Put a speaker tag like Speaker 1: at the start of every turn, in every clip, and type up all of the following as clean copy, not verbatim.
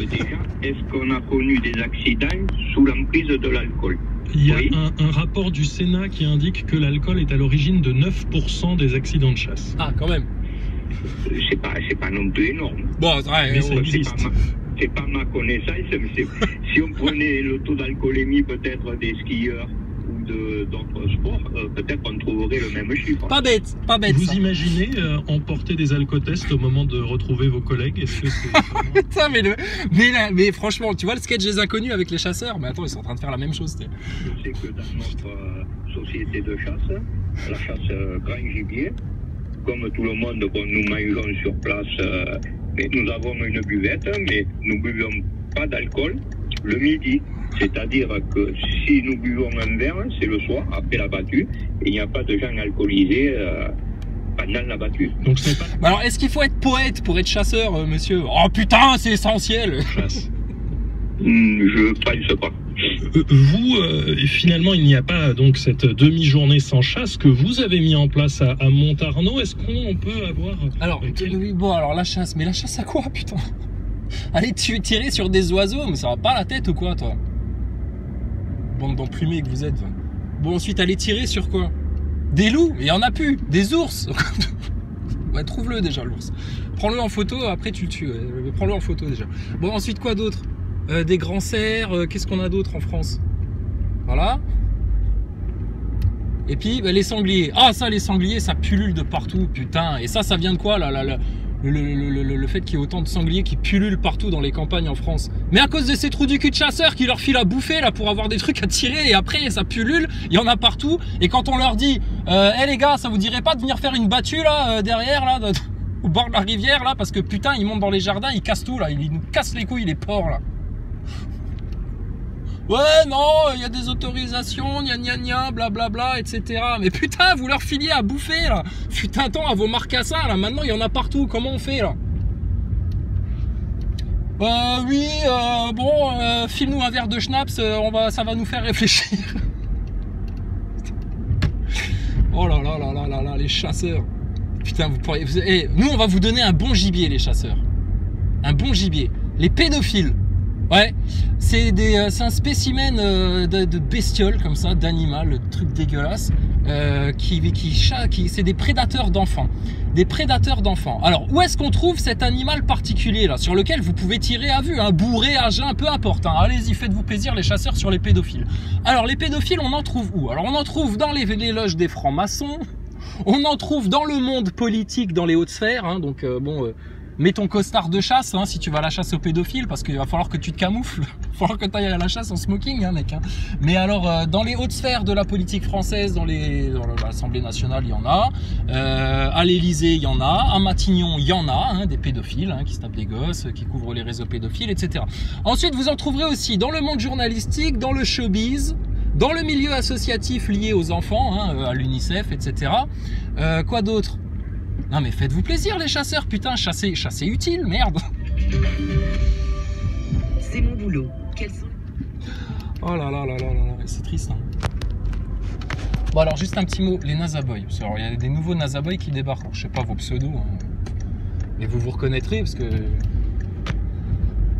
Speaker 1: déjà, est-ce qu'on a connu des accidents sous l'emprise de l'alcool?
Speaker 2: Il y a un rapport du Sénat qui indique que l'alcool est à l'origine de 9% des accidents de chasse.
Speaker 3: Ah, quand même.
Speaker 1: C'est pas non plus énorme.
Speaker 3: Bon, ouais,
Speaker 2: mais ça existe.
Speaker 1: C'est pas ma connaissance, mais si on prenait le taux d'alcoolémie peut-être des skieurs ou d'autres sports, peut-être on trouverait le même chiffre.
Speaker 3: Pas bête, pas bête.
Speaker 2: Vous
Speaker 3: ça.
Speaker 2: imaginez emporter des alcotests au moment de retrouver vos collègues? Est-ce que c'est
Speaker 3: Putain, mais franchement, tu vois le sketch des inconnus avec les chasseurs? Mais attends, ils sont en train de faire la même chose.
Speaker 1: Je sais que dans notre société de chasse, la chasse grand gibier, comme tout le monde, bon, nous mangeons sur place, mais nous avons une buvette, mais nous ne buvons pas d'alcool le midi. C'est-à-dire que si nous buvons un verre, c'est le soir, après la battue, et il n'y a pas de gens alcoolisés pendant la battue.
Speaker 2: Donc c'est pas...
Speaker 3: Alors, est-ce qu'il faut être poète pour être chasseur, monsieur? Oh putain, c'est essentiel.
Speaker 2: chasse.
Speaker 1: Je pense pas.
Speaker 2: Vous, finalement, il n'y a pas donc cette demi-journée sans chasse que vous avez mis en place à Montarnot. Est-ce qu'on peut avoir...
Speaker 3: Alors, oui, bon, alors la chasse, mais la chasse à quoi, putain? Allez tirer sur des oiseaux, mais ça va pas la tête ou quoi, toi? Bande d'emplumés que vous êtes. Bon, ensuite, allez tirer sur quoi? Des loups? Mais il y en a plus. Des ours? Ouais, trouve-le déjà, l'ours. Prends-le en photo, après tu le tues. Ouais. Prends-le en photo déjà. Bon, ensuite, quoi d'autre? Des grands cerfs, qu'est-ce qu'on a d'autre en France? Voilà. Et puis, bah, les sangliers. Ah, ça, les sangliers, ça pullule de partout, putain. Et ça vient de quoi, là, le fait qu'il y ait autant de sangliers qui pullulent partout dans les campagnes en France? Mais à cause de ces trous du cul de chasseurs qui leur filent à bouffer là pour avoir des trucs à tirer, et après ça pullule, il y en a partout. Et quand on leur dit hey, les gars, ça vous dirait pas de venir faire une battue là derrière là au bord de la rivière là, parce que putain ils montent dans les jardins, ils cassent tout là, ils nous cassent les couilles les porcs là. Ouais, non, il y a des autorisations, gna gna gna, blablabla, etc. Mais putain, vous leur filiez à bouffer, là. Putain, attends, à vos marcassins, là. Maintenant, il y en a partout. Comment on fait, là? Oui, bon, file-nous un verre de schnapps, ça va nous faire réfléchir. Oh là là là là là là, les chasseurs. Putain, vous pourriez... nous, on va vous donner un bon gibier, les chasseurs. Un bon gibier. Les pédophiles. Ouais, c'est un spécimen de bestiole comme ça, d'animal, truc dégueulasse, c'est des prédateurs d'enfants. Des prédateurs d'enfants. Alors, où est-ce qu'on trouve cet animal particulier là, sur lequel vous pouvez tirer à vue, hein, bourré, à jeun, peu importe. Hein, allez-y, faites-vous plaisir les chasseurs sur les pédophiles. Alors, les pédophiles, on en trouve où? Alors, on en trouve dans les loges des francs-maçons, on en trouve dans le monde politique, dans les hautes sphères, hein, donc bon... mets ton costard de chasse hein, si tu vas à la chasse aux pédophiles, parce qu'il va falloir que tu te camoufles. Il va falloir que tu ailles à la chasse en smoking, hein, mec. Hein. Mais alors, dans les hautes sphères de la politique française, dans l'Assemblée nationale, il y en a. À l'Élysée, il y en a. À Matignon, il y en a, hein, des pédophiles hein, qui se tapent des gosses, qui couvrent les réseaux pédophiles, etc. Ensuite, vous en trouverez aussi dans le monde journalistique, dans le showbiz, dans le milieu associatif lié aux enfants, hein, à l'UNICEF, etc. Quoi d'autre? Non mais faites-vous plaisir les chasseurs, putain, chasser utile, merde.
Speaker 4: C'est mon boulot. Quels sont...
Speaker 3: Oh là là là là là, c'est triste. Hein. Bon alors juste un petit mot, les Nazaboys. Alors il y a des nouveaux Nazaboys qui débarquent. Alors, je sais pas vos pseudos, hein, mais vous vous reconnaîtrez parce que...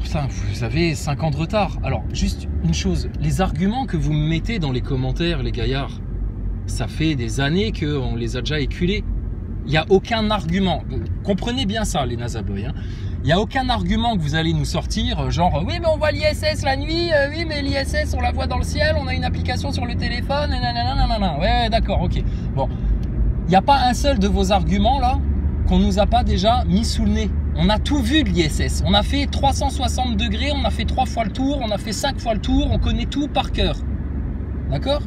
Speaker 3: Putain, vous avez 5 ans de retard. Alors juste une chose, les arguments que vous mettez dans les commentaires, les gaillards, ça fait des années qu'on les a déjà éculés. Il n'y a aucun argument, comprenez bien ça les Nazaboys, hein. Il n'y a aucun argument que vous allez nous sortir, genre oui mais on voit l'ISS la nuit, oui mais l'ISS on la voit dans le ciel, on a une application sur le téléphone, nanana, ouais d'accord, ok. Bon, il n'y a pas un seul de vos arguments là qu'on nous a pas déjà mis sous le nez. On a tout vu de l'ISS, on a fait 360 degrés, on a fait 3 fois le tour, on a fait 5 fois le tour, on connaît tout par cœur. D'accord ?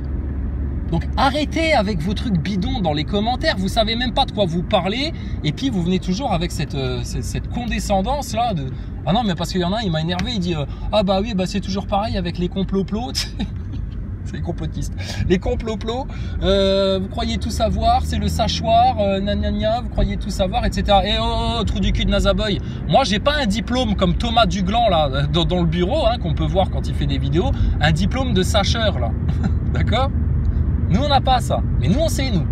Speaker 3: Donc arrêtez avec vos trucs bidons dans les commentaires, vous savez même pas de quoi vous parlez, et puis vous venez toujours avec cette condescendance là de... Ah non mais parce qu'il y en a un, il m'a énervé, il dit ah bah oui bah c'est toujours pareil avec les complots-plots. C'est les complotistes. Les complots-plots, vous croyez tout savoir, c'est le sachoir, gna, vous croyez tout savoir, etc. Et oh, trou du cul de Nazaboy. Moi, j'ai pas un diplôme comme Thomas Duglan, là, dans le bureau, hein, qu'on peut voir quand il fait des vidéos, un diplôme de sacheur, là. D'accord ? Nous, on n'a pas ça. Mais nous, on sait, nous.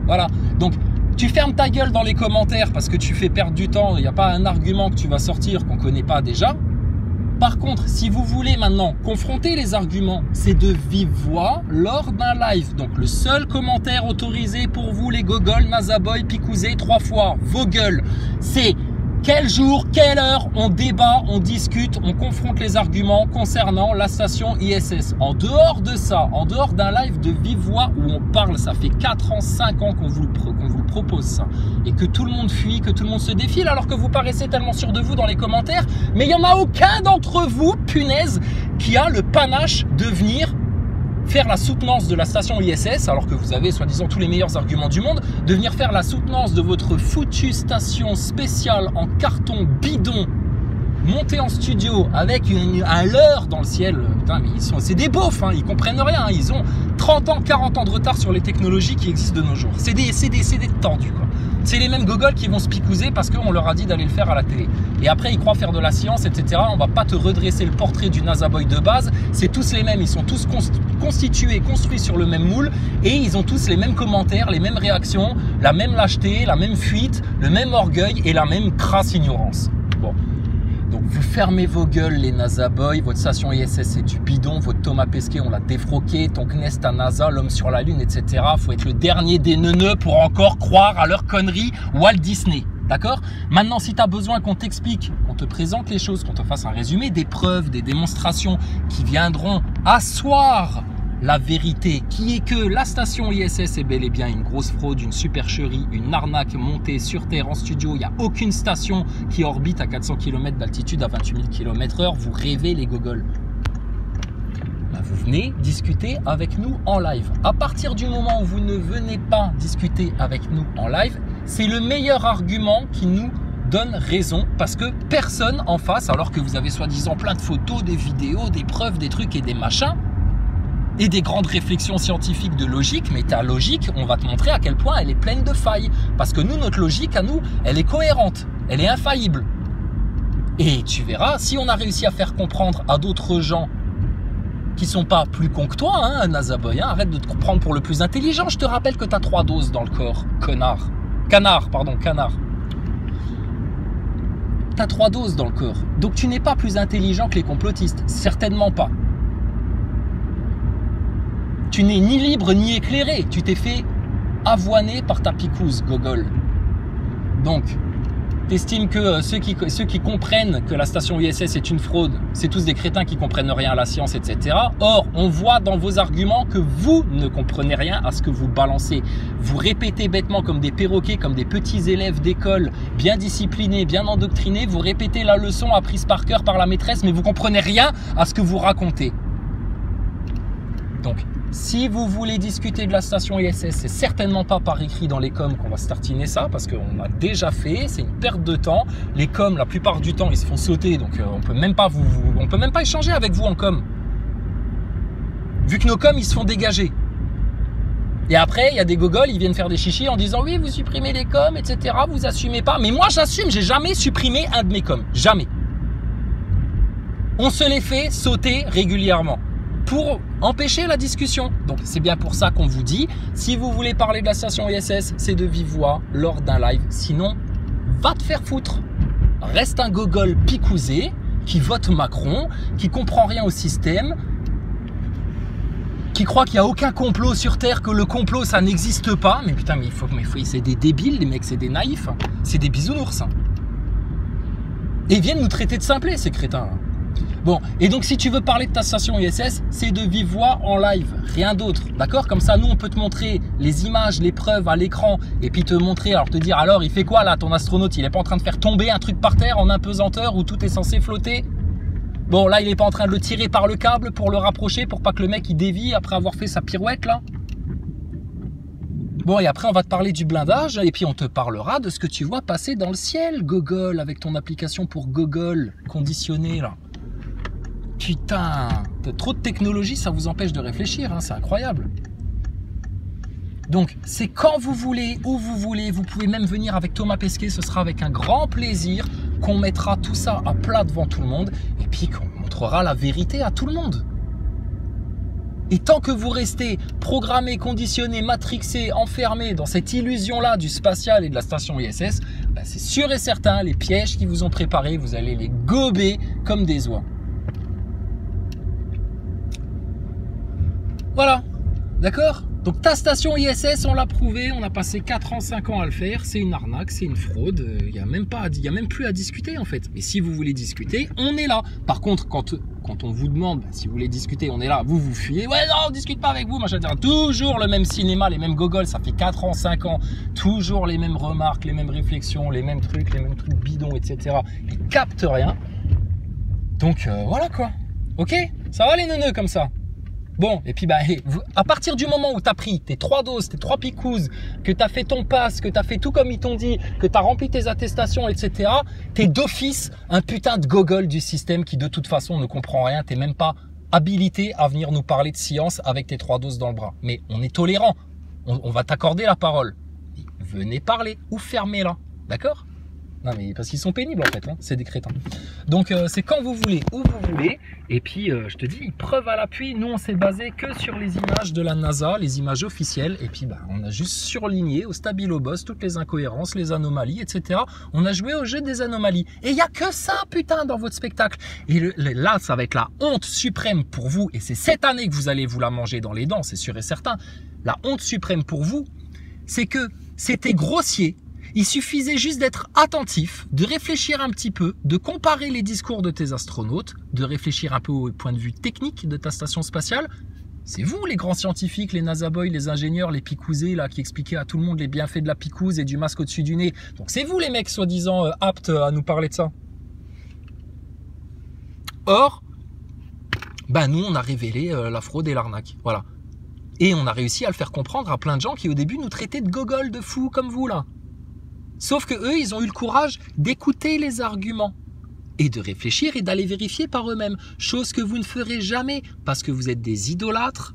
Speaker 3: Voilà. Donc, tu fermes ta gueule dans les commentaires parce que tu fais perdre du temps. Il n'y a pas un argument que tu vas sortir qu'on ne connaît pas déjà. Par contre, si vous voulez maintenant confronter les arguments, c'est de vive voix lors d'un live. Donc le seul commentaire autorisé pour vous les gogoles, Nazaboy, Picouzé, 3 fois vos gueules, c'est quel jour, quelle heure on débat, on discute, on confronte les arguments concernant la station ISS. En dehors de ça, en dehors d'un live de vive voix où on parle, ça fait 4 ans, 5 ans qu'on vous le propose ça, et que tout le monde fuit, que tout le monde se défile alors que vous paraissez tellement sûr de vous dans les commentaires, mais il n'y en a aucun d'entre vous, punaise, qui a le panache de venir faire la soutenance de la station ISS, alors que vous avez soi-disant tous les meilleurs arguments du monde, de venir faire la soutenance de votre foutue station spéciale en carton bidon, montée en studio avec un leurre dans le ciel. Putain, mais c'est des beaufs, hein, ils comprennent rien, hein, ils ont 30 ans, 40 ans de retard sur les technologies qui existent de nos jours. C'est des tendus, quoi. C'est les mêmes gogoles qui vont se picouser parce qu'on leur a dit d'aller le faire à la télé. Et après, ils croient faire de la science, etc. On va pas te redresser le portrait du Nazaboy de base. C'est tous les mêmes. Ils sont tous constitués, construits sur le même moule. Et ils ont tous les mêmes commentaires, les mêmes réactions, la même lâcheté, la même fuite, le même orgueil et la même crasse ignorance. Bon. Donc vous fermez vos gueules les Nazaboy, votre station ISS c'est du bidon, votre Thomas Pesquet on l'a défroqué, ton Knest à NASA, l'homme sur la lune, etc. Faut être le dernier des neuneux pour encore croire à leurs conneries Walt Disney, d'accord? Maintenant si tu as besoin qu'on t'explique, qu'on te présente les choses, qu'on te fasse un résumé, des preuves, des démonstrations qui viendront asseoir la vérité, qui est que la station ISS est bel et bien une grosse fraude, une supercherie, une arnaque montée sur Terre en studio. Il n'y a aucune station qui orbite à 400 km d'altitude à 28 000 km/h. Vous rêvez les gogoles. Ben, vous venez discuter avec nous en live. À partir du moment où vous ne venez pas discuter avec nous en live, c'est le meilleur argument qui nous donne raison parce que personne en face, alors que vous avez soi-disant plein de photos, des vidéos, des preuves, des trucs et des machins, et des grandes réflexions scientifiques de logique, mais ta logique, on va te montrer à quel point elle est pleine de failles. Parce que nous, notre logique à nous, elle est cohérente, elle est infaillible. Et tu verras, si on a réussi à faire comprendre à d'autres gens qui sont pas plus cons que toi, hein, Nazaboy, hein, arrête de te prendre pour le plus intelligent. Je te rappelle que tu as 3 doses dans le corps, connard. Canard. Tu as 3 doses dans le corps. Donc tu n'es pas plus intelligent que les complotistes, certainement pas. Tu n'es ni libre ni éclairé. Tu t'es fait avoiner par ta picouse, gogol. Donc, t'estimes que ceux qui comprennent que la station ISS est une fraude, c'est tous des crétins qui comprennent rien à la science, etc. Or, on voit dans vos arguments que vous ne comprenez rien à ce que vous balancez. Vous répétez bêtement comme des perroquets, comme des petits élèves d'école, bien disciplinés, bien endoctrinés. Vous répétez la leçon apprise par cœur par la maîtresse, mais vous comprenez rien à ce que vous racontez. Donc, si vous voulez discuter de la station ISS, c'est certainement pas par écrit dans les coms qu'on va se tartiner ça, parce qu'on a déjà fait, c'est une perte de temps. Les coms, la plupart du temps, ils se font sauter, donc on peut même pas échanger avec vous en com. Vu que nos coms, ils se font dégager. Et après, il y a des gogoles, ils viennent faire des chichis en disant oui, vous supprimez les coms, etc. Vous assumez pas. Mais moi, j'assume, j'ai jamais supprimé un de mes coms. Jamais. On se les fait sauter régulièrement pour empêcher la discussion. Donc c'est bien pour ça qu'on vous dit, si vous voulez parler de la station ISS, c'est de vive voix lors d'un live. Sinon, va te faire foutre. Reste un gogol picousé qui vote Macron, qui comprend rien au système, qui croit qu'il n'y a aucun complot sur Terre, que le complot ça n'existe pas. Mais putain, mais c'est des débiles, les mecs, c'est des naïfs, hein. C'est des bisounours. Hein. Et ils viennent nous traiter de simplés, ces crétins. Hein. Bon, et donc si tu veux parler de ta station ISS, c'est de vive voix en live, rien d'autre, d'accord? Comme ça, nous, on peut te montrer les images, les preuves à l'écran, et puis te montrer, alors te dire, alors, il fait quoi là, ton astronaute? Il est pas en train de faire tomber un truc par terre en apesanteur où tout est censé flotter? Bon, là, il est pas en train de le tirer par le câble pour le rapprocher, pour pas que le mec, il dévie après avoir fait sa pirouette, là? Bon, et après, on va te parler du blindage, et puis on te parlera de ce que tu vois passer dans le ciel, gogol, avec ton application pour gogol, conditionnée, là. Putain, trop de technologie, ça vous empêche de réfléchir, hein, c'est incroyable. Donc, c'est quand vous voulez, où vous voulez, vous pouvez même venir avec Thomas Pesquet, ce sera avec un grand plaisir qu'on mettra tout ça à plat devant tout le monde et puis qu'on montrera la vérité à tout le monde. Et tant que vous restez programmé, conditionné, matrixé, enfermé dans cette illusion-là du spatial et de la station ISS, bah c'est sûr et certain, les pièges qu'ils vous ont préparés, vous allez les gober comme des oies. Voilà, d'accord? Donc ta station ISS, on l'a prouvé, on a passé 4 ans, 5 ans à le faire, c'est une arnaque, c'est une fraude, il n'y a même plus à discuter en fait. Mais si vous voulez discuter, on est là. Par contre, quand on vous demande, si vous voulez discuter, on est là, vous fuyez, ouais non, on discute pas avec vous, machin, etc. Toujours le même cinéma, les mêmes gogoles, ça fait 4 ans, 5 ans, toujours les mêmes remarques, les mêmes réflexions, les mêmes trucs bidons, etc. Ils captent rien. Donc voilà quoi, ok? Ça va les neuneux comme ça? Bon, et puis à partir du moment où tu as pris tes 3 doses, tes 3 picouzes, que tu as fait ton pass, que tu as fait tout comme ils t'ont dit, que tu as rempli tes attestations, etc., tu es d'office un putain de gogol du système qui de toute façon ne comprend rien, tu n'es même pas habilité à venir nous parler de science avec tes 3 doses dans le bras. Mais on est tolérant, on va t'accorder la parole. Venez parler ou fermez-la, d'accord? Non mais parce qu'ils sont pénibles en fait, hein, c'est des crétins. Donc c'est quand vous voulez, où vous voulez. Et puis je te dis, preuve à l'appui, nous on s'est basé que sur les images de la NASA, les images officielles. Et puis on a juste surligné au stabilo boss toutes les incohérences, les anomalies, etc. On a joué au jeu des anomalies. Et il n'y a que ça putain dans votre spectacle. Et là ça va être la honte suprême pour vous. Et c'est cette année que vous allez vous la manger dans les dents, c'est sûr et certain. La honte suprême pour vous, c'est que c'était grossier. Il suffisait juste d'être attentif, de réfléchir un petit peu, de comparer les discours de tes astronautes, de réfléchir un peu au point de vue technique de ta station spatiale. C'est vous les grands scientifiques, les NASA boys, les ingénieurs, les picousés là, qui expliquaient à tout le monde les bienfaits de la picouse et du masque au-dessus du nez. Donc c'est vous les mecs soi-disant aptes à nous parler de ça. Or, nous on a révélé la fraude et l'arnaque. Voilà. Et on a réussi à le faire comprendre à plein de gens qui au début nous traitaient de gogoles, de fous comme vous là. Sauf que eux, ils ont eu le courage d'écouter les arguments et de réfléchir et d'aller vérifier par eux-mêmes. Chose que vous ne ferez jamais parce que vous êtes des idolâtres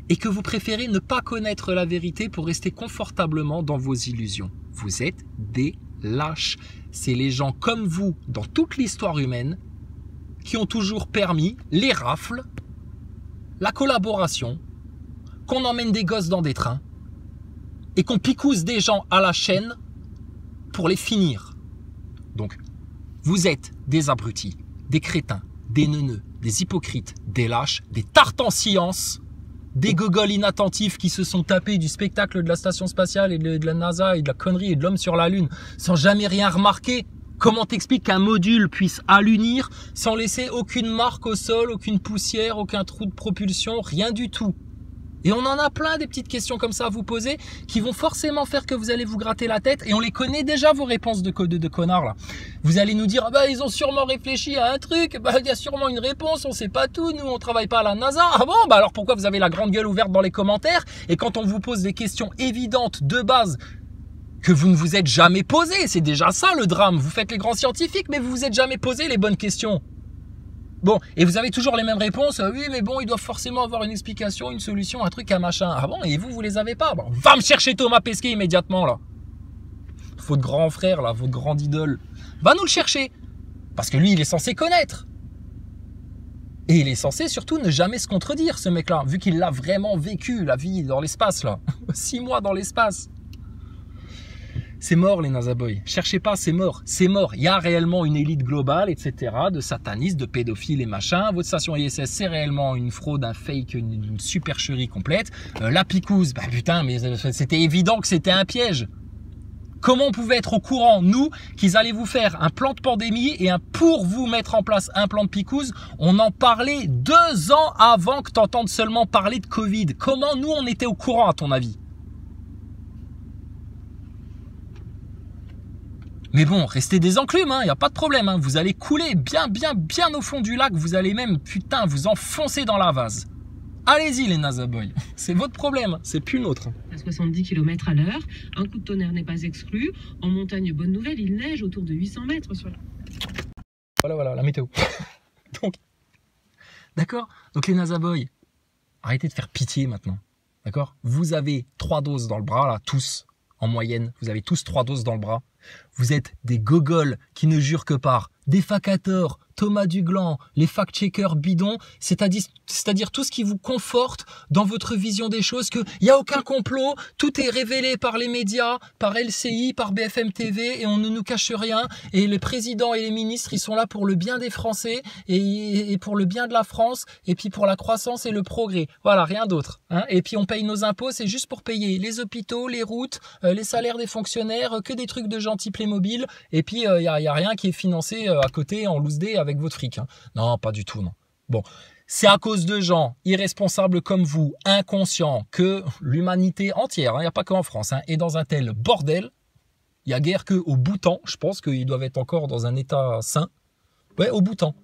Speaker 3: et que vous préférez ne pas connaître la vérité pour rester confortablement dans vos illusions. Vous êtes des lâches. C'est les gens comme vous, dans toute l'histoire humaine, qui ont toujours permis les rafles, la collaboration, qu'on emmène des gosses dans des trains, et qu'on picouse des gens à la chaîne pour les finir. Donc, vous êtes des abrutis, des crétins, des neuneux, des hypocrites, des lâches, des tartes en science, des gogoles inattentifs qui se sont tapés du spectacle de la station spatiale et de la NASA et de la connerie et de l'homme sur la Lune sans jamais rien remarquer. Comment t'expliques qu'un module puisse allunir sans laisser aucune marque au sol, aucune poussière, aucun trou de propulsion, rien du tout? Et on en a plein des petites questions comme ça à vous poser qui vont forcément faire que vous allez vous gratter la tête. Et on les connaît déjà, vos réponses de connards là. Vous allez nous dire, ils ont sûrement réfléchi à un truc, il y a sûrement une réponse, on sait pas tout, nous on travaille pas à la NASA. Ah bon, alors pourquoi vous avez la grande gueule ouverte dans les commentaires? Et quand on vous pose des questions évidentes de base que vous ne vous êtes jamais posées, c'est déjà ça le drame. Vous faites les grands scientifiques, mais vous vous êtes jamais posé les bonnes questions. Bon, et vous avez toujours les mêmes réponses. Oui, mais bon, ils doivent forcément avoir une explication, une solution, un truc, un machin. Ah bon, et vous les avez pas? Bon, va me chercher Thomas Pesquet immédiatement, là. Votre grand frère, là, votre grande idole. Va nous le chercher. Parce que lui, il est censé connaître. Et il est censé surtout ne jamais se contredire, ce mec-là, vu qu'il l'a vraiment vécu, la vie dans l'espace, là. 6 mois dans l'espace. C'est mort les NASA boys. Cherchez pas, c'est mort. C'est mort. Il y a réellement une élite globale, etc. de satanistes, de pédophiles et machin. Votre station ISS, c'est réellement une fraude, un fake, une supercherie complète. La picouse, putain, mais c'était évident que c'était un piège. Comment on pouvait être au courant, nous, qu'ils allaient vous faire un plan de pandémie et pour vous mettre en place un plan de picouse, on en parlait 2 ans avant que tu entendes seulement parler de Covid. Comment nous, on était au courant, à ton avis? Mais bon, restez des enclumes, il n'y a pas de problème. Vous allez couler bien au fond du lac. Vous allez même, putain, vous enfoncer dans la vase. Allez-y les NASA boys. C'est votre problème, c'est plus nôtre.
Speaker 5: À 70 km à l'heure, un coup de tonnerre n'est pas exclu. En montagne, bonne nouvelle, il neige autour de 800 mètres sur la...
Speaker 3: Voilà, la météo. Donc, d'accord? Donc les NASA boys, arrêtez de faire pitié maintenant. D'accord? Vous avez 3 doses dans le bras, là, tous. En moyenne, vous avez tous 3 doses dans le bras. Vous êtes des gogoles qui ne jurent que par défacateurs, Thomas Duglan, les fact-checkers bidons, c'est-à-dire tout ce qui vous conforte dans votre vision des choses, qu'il n'y a aucun complot, tout est révélé par les médias, par LCI, par BFM TV, et on ne nous cache rien, et les présidents et les ministres, ils sont là pour le bien des Français, et pour le bien de la France, et puis pour la croissance et le progrès. Voilà, rien d'autre. Hein. Et puis on paye nos impôts, c'est juste pour payer les hôpitaux, les routes, les salaires des fonctionnaires, que des trucs de gentils Playmobil, et puis il y a rien qui est financé à côté en loose day avec votre fric. Hein. Non, pas du tout, non. Bon, c'est à cause de gens irresponsables comme vous, inconscients, que l'humanité entière, il n'y a pas qu'en France, est dans un tel bordel. Il n'y a guère qu'au Bhoutan, je pense qu'ils doivent être encore dans un état sain. Ouais, au Bhoutan.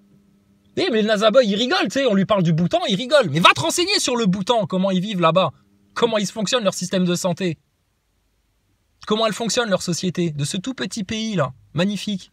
Speaker 3: Eh, mais le Nazaboy, il rigole, tu sais, on lui parle du Bhoutan, il rigole. Mais va te renseigner sur le Bhoutan, comment ils vivent là-bas, comment ils fonctionnent leur système de santé. Comment elle fonctionne leur société, de ce tout petit pays-là, magnifique.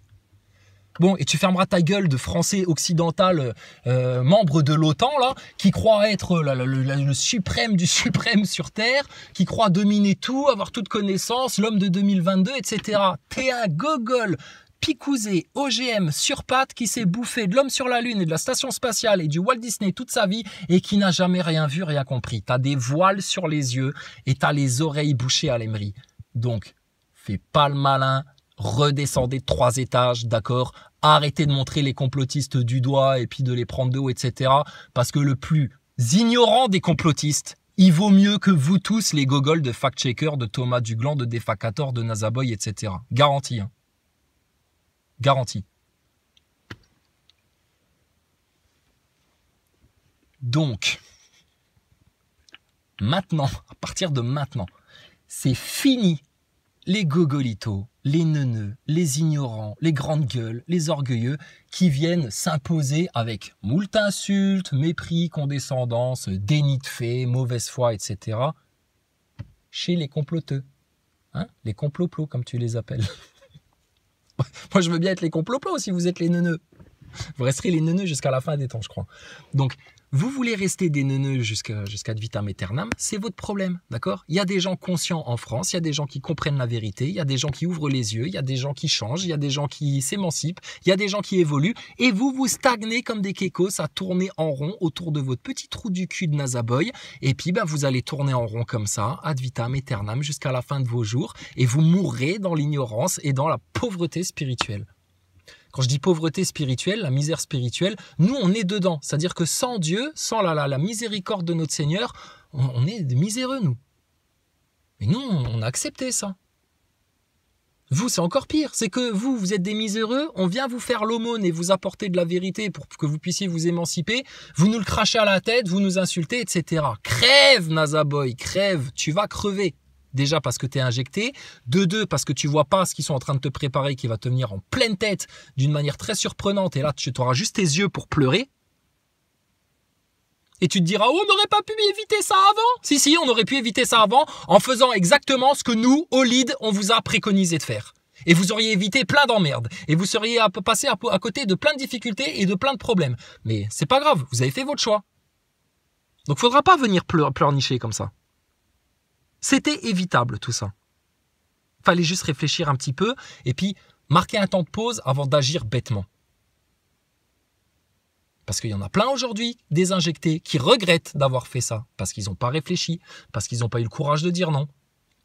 Speaker 3: Bon, et tu fermeras ta gueule de français occidental, membre de l'OTAN, là, qui croit être le suprême du suprême sur Terre, qui croit dominer tout, avoir toute connaissance, l'homme de 2022, etc. T'es un gogol picousé, OGM, sur pattes, qui s'est bouffé de l'homme sur la Lune et de la station spatiale et du Walt Disney toute sa vie et qui n'a jamais rien vu, rien compris. T'as des voiles sur les yeux et t'as les oreilles bouchées à l'émery. Donc, fais pas le malin, redescendez de 3 étages, d'accord? Arrêtez de montrer les complotistes du doigt et puis de les prendre de haut, etc. Parce que le plus ignorant des complotistes, il vaut mieux que vous tous, les gogoles de fact-checker, de Thomas Duglan, de Defacator, de Nazaboy, etc. Garanti. Hein. Garanti. Donc, maintenant, à partir de maintenant, c'est fini. Les gogolitos, les neuneux, les ignorants, les grandes gueules, les orgueilleux qui viennent s'imposer avec moult insultes, mépris, condescendance, déni de fait, mauvaise foi, etc. chez les comploteux. Hein, les comploplos, comme tu les appelles. Moi, je veux bien être les comploplos si vous êtes les neuneux. Vous resterez les neuneux jusqu'à la fin des temps, je crois. Donc, vous voulez rester des neuneux jusqu'à ad vitam aeternam, c'est votre problème, d'accord? Il y a des gens conscients en France, il y a des gens qui comprennent la vérité, il y a des gens qui ouvrent les yeux, il y a des gens qui changent, il y a des gens qui s'émancipent, il y a des gens qui évoluent, et vous, vous stagnez comme des kékos à tourner en rond autour de votre petit trou du cul de Nazaboy, et puis vous allez tourner en rond comme ça, ad vitam aeternam, jusqu'à la fin de vos jours, et vous mourrez dans l'ignorance et dans la pauvreté spirituelle. Quand je dis pauvreté spirituelle, la misère spirituelle, nous, on est dedans. C'est-à-dire que sans Dieu, sans la miséricorde de notre Seigneur, on est des miséreux, nous. Mais nous, on a accepté ça. Vous, c'est encore pire. C'est que vous êtes des miséreux, on vient vous faire l'aumône et vous apporter de la vérité pour que vous puissiez vous émanciper. Vous nous le crachez à la tête, vous nous insultez, etc. Crève, Nazaboy, crève, tu vas crever. Déjà parce que tu es injecté, de deux parce que tu vois pas ce qu'ils sont en train de te préparer qui va te venir en pleine tête d'une manière très surprenante et là tu auras juste tes yeux pour pleurer et tu te diras oh, on n'aurait pas pu éviter ça avant. Si, on aurait pu éviter ça avant en faisant exactement ce que nous, au lead, on vous a préconisé de faire. Et vous auriez évité plein d'emmerdes et vous seriez passé à côté de plein de difficultés et de plein de problèmes. Mais c'est pas grave, vous avez fait votre choix. Donc faudra pas venir pleurnicher comme ça. C'était évitable tout ça. Fallait juste réfléchir un petit peu et puis marquer un temps de pause avant d'agir bêtement. Parce qu'il y en a plein aujourd'hui, désinjectés, qui regrettent d'avoir fait ça. Parce qu'ils n'ont pas réfléchi, parce qu'ils n'ont pas eu le courage de dire non.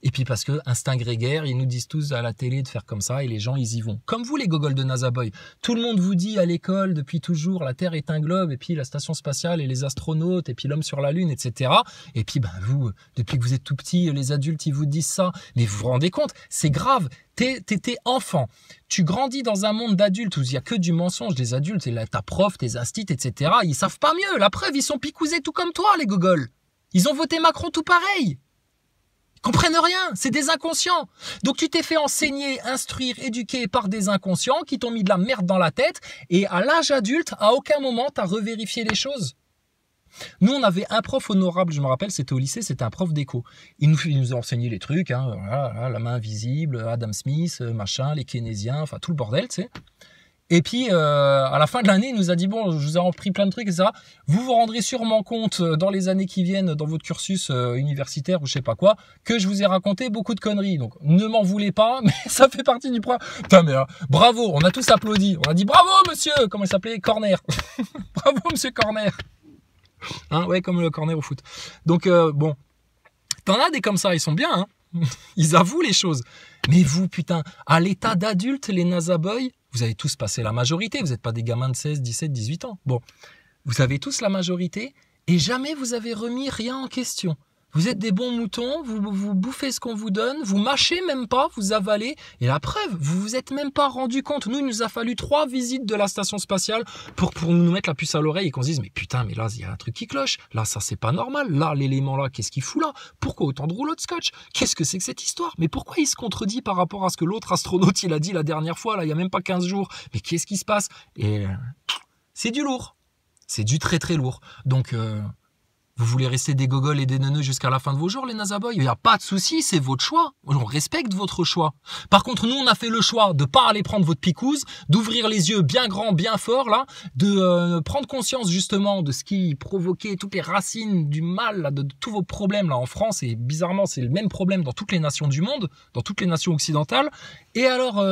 Speaker 3: Et puis parce que instinct grégaire, ils nous disent tous à la télé de faire comme ça et les gens, ils y vont. Comme vous, les gogoles de Nazaboy. Tout le monde vous dit à l'école depuis toujours, la Terre est un globe, et puis la station spatiale et les astronautes, et puis l'homme sur la Lune, etc. Et puis, vous, depuis que vous êtes tout petit, les adultes, ils vous disent ça. Mais vous vous rendez compte, c'est grave. T'es enfant. Tu grandis dans un monde d'adultes où il n'y a que du mensonge des adultes. Et là, ta prof, tes instits, etc. Ils savent pas mieux. La preuve, ils sont picousés tout comme toi, les gogoles. Ils ont voté Macron tout pareil. Comprennent rien, c'est des inconscients. Donc tu t'es fait enseigner, instruire, éduquer par des inconscients qui t'ont mis de la merde dans la tête et à l'âge adulte, à aucun moment t'as revérifié les choses. Nous, on avait un prof honorable, je me rappelle, c'était au lycée, c'était un prof d'éco. Il nous a enseigné les trucs, voilà, la main invisible, Adam Smith, machin, les keynésiens, enfin tout le bordel, tu sais. Et puis, à la fin de l'année, il nous a dit, bon, je vous ai appris plein de trucs, etc. Vous vous rendrez sûrement compte dans les années qui viennent, dans votre cursus universitaire ou je sais pas quoi, que je vous ai raconté beaucoup de conneries. Donc, ne m'en voulez pas, mais ça fait partie du programme. Putain, mais bravo, on a tous applaudi. On a dit, bravo, monsieur, comment il s'appelait? Corner. Bravo, monsieur Corner. Hein, ouais, comme le corner au foot. Donc, bon, t'en as des comme ça, ils sont bien, hein. Ils avouent les choses. Mais vous, putain, à l'état d'adulte, les nazaboys, vous avez tous passé la majorité. Vous n'êtes pas des gamins de 16, 17, 18 ans. Bon, vous avez tous la majorité et jamais vous avez remis rien en question. Vous êtes des bons moutons, vous bouffez ce qu'on vous donne, vous mâchez même pas, vous avalez. Et la preuve, vous vous êtes même pas rendu compte. Nous, il nous a fallu 3 visites de la station spatiale pour nous mettre la puce à l'oreille et qu'on se dise, mais putain, mais là, il y a un truc qui cloche. Là, ça, c'est pas normal. Là, l'élément là, qu'est-ce qu'il fout là? Pourquoi autant de rouleaux de scotch? Qu'est-ce que c'est que cette histoire? Mais pourquoi il se contredit par rapport à ce que l'autre astronaute, il a dit la dernière fois, là, il y a même pas 15 jours? Mais qu'est-ce qui se passe? Et c'est du lourd. C'est du très, très lourd. Donc, vous voulez rester des gogoles et des neuneux jusqu'à la fin de vos jours, les nazaboys? Il n'y a pas de souci, c'est votre choix. On respecte votre choix. Par contre, nous, on a fait le choix de pas aller prendre votre picouse, d'ouvrir les yeux bien grands, bien forts, là, de prendre conscience, justement, de ce qui provoquait toutes les racines du mal, là, de tous vos problèmes, là, en France. Et bizarrement, c'est le même problème dans toutes les nations du monde, dans toutes les nations occidentales. Et alors,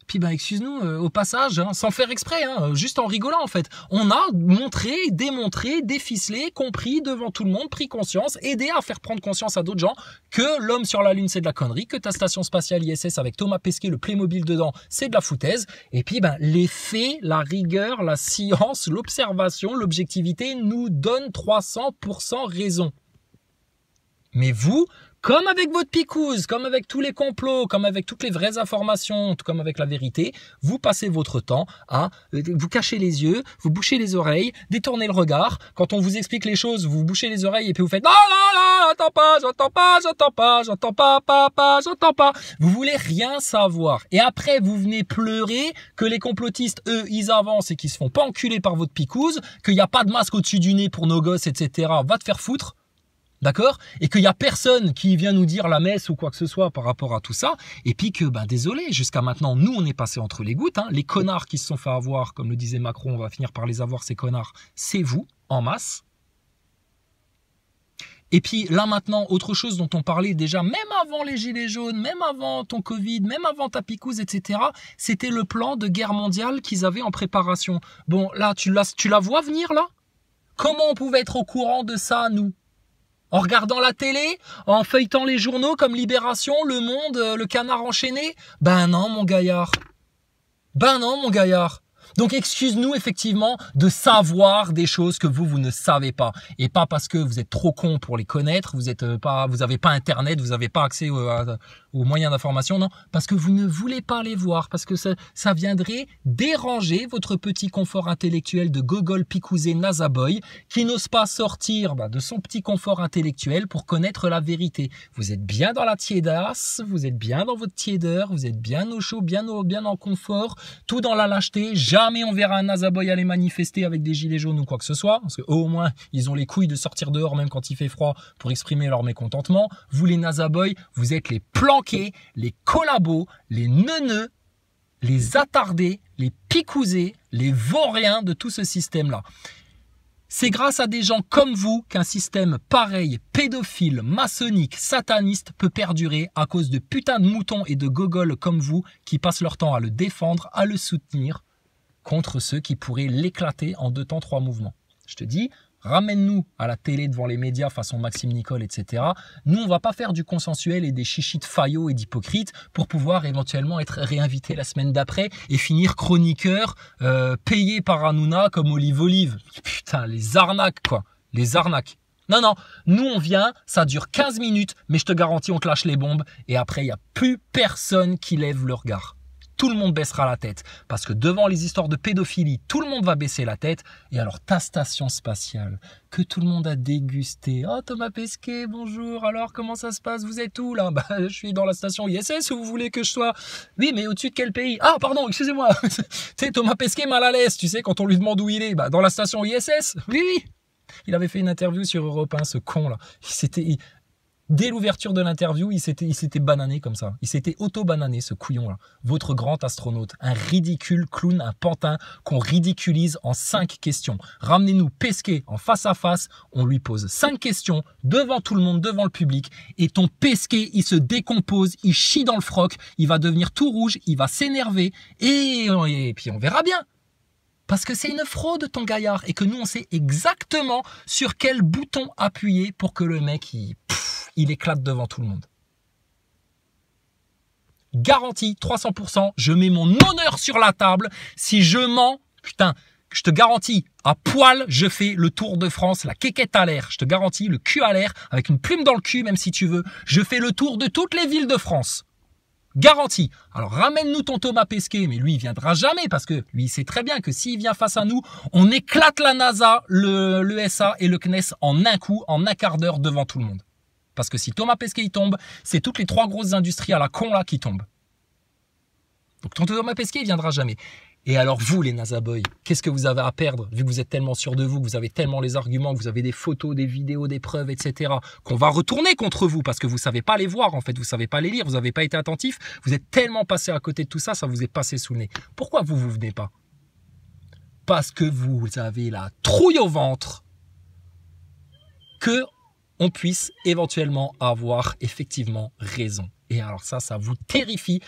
Speaker 3: puis ben excuse-nous, au passage, hein, sans faire exprès, hein, juste en rigolant en fait, on a montré, démontré, déficelé, compris devant tout le monde, pris conscience, aidé à faire prendre conscience à d'autres gens que l'homme sur la Lune c'est de la connerie, que ta station spatiale ISS avec Thomas Pesquet, le Playmobil dedans, c'est de la foutaise. Et puis ben les faits, la rigueur, la science, l'observation, l'objectivité nous donnent 300% raison. Mais vous, comme avec votre picouse, comme avec tous les complots, comme avec toutes les vraies informations, comme avec la vérité, vous passez votre temps à vous cacher les yeux, vous bouchez les oreilles, détourner le regard. Quand on vous explique les choses, vous bouchez les oreilles et puis vous faites « Non, non, non, j'entends pas, j'entends pas, j'entends pas, j'entends pas, papa, j'entends pas ». Vous voulez rien savoir. Et après, vous venez pleurer que les complotistes, eux, ils avancent et qu'ils se font pas enculer par votre picouse, qu'il n'y a pas de masque au-dessus du nez pour nos gosses, etc. Va te faire foutre. D'accord? Et qu'il y a personne qui vient nous dire la messe ou quoi que ce soit par rapport à tout ça. Et puis que, ben, désolé, jusqu'à maintenant, nous, on est passé entre les gouttes, hein. Les connards qui se sont fait avoir, comme le disait Macron, on va finir par les avoir, ces connards, c'est vous, en masse. Et puis là maintenant, autre chose dont on parlait déjà, même avant les gilets jaunes, même avant ton Covid, même avant ta picouse, etc., c'était le plan de guerre mondiale qu'ils avaient en préparation. Bon, là, tu la vois venir, là? Comment on pouvait être au courant de ça, nous? En regardant la télé, en feuilletant les journaux comme Libération, Le Monde, Le Canard enchaîné? Ben non, mon gaillard. Ben non, mon gaillard. Donc excuse-nous effectivement de savoir des choses que vous ne savez pas. Et pas parce que vous êtes trop con pour les connaître, vous avez pas Internet, vous n'avez pas accès aux moyens d'information, non. Parce que vous ne voulez pas les voir, parce que ça viendrait déranger votre petit confort intellectuel de gogol picousé nazaboy qui n'ose pas sortir de son petit confort intellectuel pour connaître la vérité. Vous êtes bien dans la tiédasse, vous êtes bien dans votre tiédeur, vous êtes bien au chaud, bien en confort, tout dans la lâcheté. Jamais on verra un nazaboy aller manifester avec des gilets jaunes ou quoi que ce soit, parce que au moins ils ont les couilles de sortir dehors même quand il fait froid pour exprimer leur mécontentement. Vous les nazaboys, vous êtes les planqués, les collabos, les neuneux, les attardés, les picousés, les vauriens de tout ce système-là. C'est grâce à des gens comme vous qu'un système pareil, pédophile, maçonnique, sataniste peut perdurer à cause de putains de moutons et de gogoles comme vous qui passent leur temps à le défendre, à le soutenir contre ceux qui pourraient l'éclater en 2 temps 3 mouvements. Je te dis, ramène-nous à la télé devant les médias façon Maxime Nicole, etc. Nous, on va pas faire du consensuel et des chichis de faillots et d'hypocrites pour pouvoir éventuellement être réinvité la semaine d'après et finir chroniqueur payé par Hanouna comme Olive. Putain, les arnaques, quoi. Les arnaques. Non, non, nous on vient, ça dure 15 minutes, mais je te garantis, on te lâche les bombes et après, il n'y a plus personne qui lève le regard. Tout le monde baissera la tête parce que devant les histoires de pédophilie, tout le monde va baisser la tête. Et alors ta station spatiale que tout le monde a dégusté. Oh Thomas Pesquet, bonjour. Alors comment ça se passe? Vous êtes où là? Bah je suis dans la station ISS où vous voulez que je sois? Oui, mais au-dessus de quel pays? Ah pardon, excusez-moi. Tu sais, Thomas Pesquet mal à l'aise. Tu sais quand on lui demande où il est, bah dans la station ISS. Oui, oui. Il avait fait une interview sur Europe 1, ce con là. Dès l'ouverture de l'interview, il s'était banané comme ça. Il s'était auto-banané, ce couillon-là. Votre grand astronaute. Un ridicule clown, un pantin qu'on ridiculise en 5 questions. Ramenez-nous Pesquet en face à face. On lui pose 5 questions devant tout le monde, devant le public. Et ton Pesquet, il se décompose, il chie dans le froc, il va devenir tout rouge, il va s'énerver. Et puis on verra bien. Parce que c'est une fraude, ton gaillard. Et que nous, on sait exactement sur quel bouton appuyer pour que le mec, il éclate devant tout le monde. Garantie, 300%, je mets mon honneur sur la table. Si je mens, putain, je te garantis, à poil, je fais le tour de France, la quéquette à l'air. Je te garantis, le cul à l'air, avec une plume dans le cul, même si tu veux. Je fais le tour de toutes les villes de France. Garantie. Alors ramène-nous ton Thomas Pesquet, mais lui il viendra jamais parce que lui il sait très bien que s'il vient face à nous, on éclate la NASA, l'ESA et le CNES en un coup, en un quart d'heure devant tout le monde. Parce que si Thomas Pesquet il tombe, c'est toutes les 3 grosses industries à la con là qui tombent. Donc ton Thomas Pesquet il viendra jamais. Et alors vous les NASA Boys, qu'est-ce que vous avez à perdre vu que vous êtes tellement sûr de vous, que vous avez tellement les arguments, que vous avez des photos, des vidéos, des preuves, etc. qu'on va retourner contre vous parce que vous savez pas les voir en fait, vous savez pas les lire, vous n'avez pas été attentif, vous êtes tellement passé à côté de tout ça, ça vous est passé sous le nez. Pourquoi vous venez pas? Parce que vous avez la trouille au ventre que on puisse éventuellement avoir effectivement raison. Et alors ça vous terrifie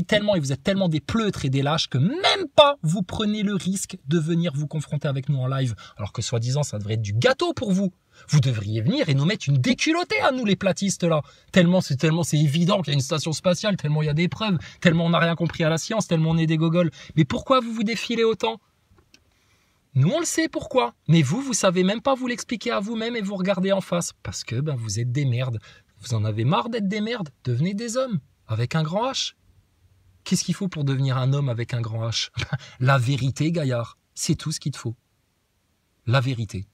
Speaker 3: tellement et vous êtes tellement des pleutres et des lâches que même pas vous prenez le risque de venir vous confronter avec nous en live. Alors que soi-disant ça devrait être du gâteau pour vous. Vous devriez venir et nous mettre une déculottée à nous les platistes là. Tellement c'est évident qu'il y a une station spatiale, tellement il y a des preuves, tellement on n'a rien compris à la science, tellement on est des gogoles. Mais pourquoi vous vous défilez autant ? Nous, on le sait pourquoi. Mais vous savez même pas vous l'expliquer à vous-même et vous regardez en face. Parce que vous êtes des merdes. Vous en avez marre d'être des merdes. Devenez des hommes. Avec un grand H. Qu'est-ce qu'il faut pour devenir un homme avec un grand H? La vérité, gaillard. C'est tout ce qu'il te faut. La vérité.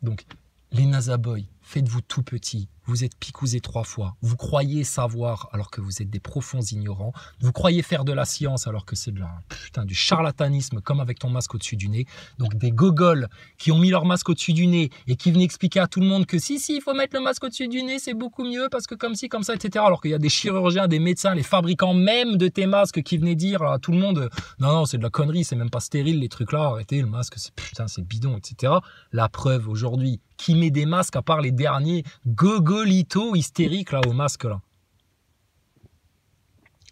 Speaker 3: Donc, les NASA Boys, faites-vous tout petit. Vous êtes picousés 3 fois. Vous croyez savoir alors que vous êtes des profonds ignorants. Vous croyez faire de la science alors que c'est du charlatanisme comme avec ton masque au-dessus du nez. Donc des gogoles qui ont mis leur masque au-dessus du nez et qui venaient expliquer à tout le monde que si, il faut mettre le masque au-dessus du nez, c'est beaucoup mieux parce que comme ci, comme ça, etc. Alors qu'il y a des chirurgiens, des médecins, les fabricants même de tes masques qui venaient dire à tout le monde non, c'est de la connerie, c'est même pas stérile les trucs là, arrêtez, le masque, c'est bidon, etc. La preuve aujourd'hui, qui met des masques à part les derniers gogolitos hystériques là au masque là.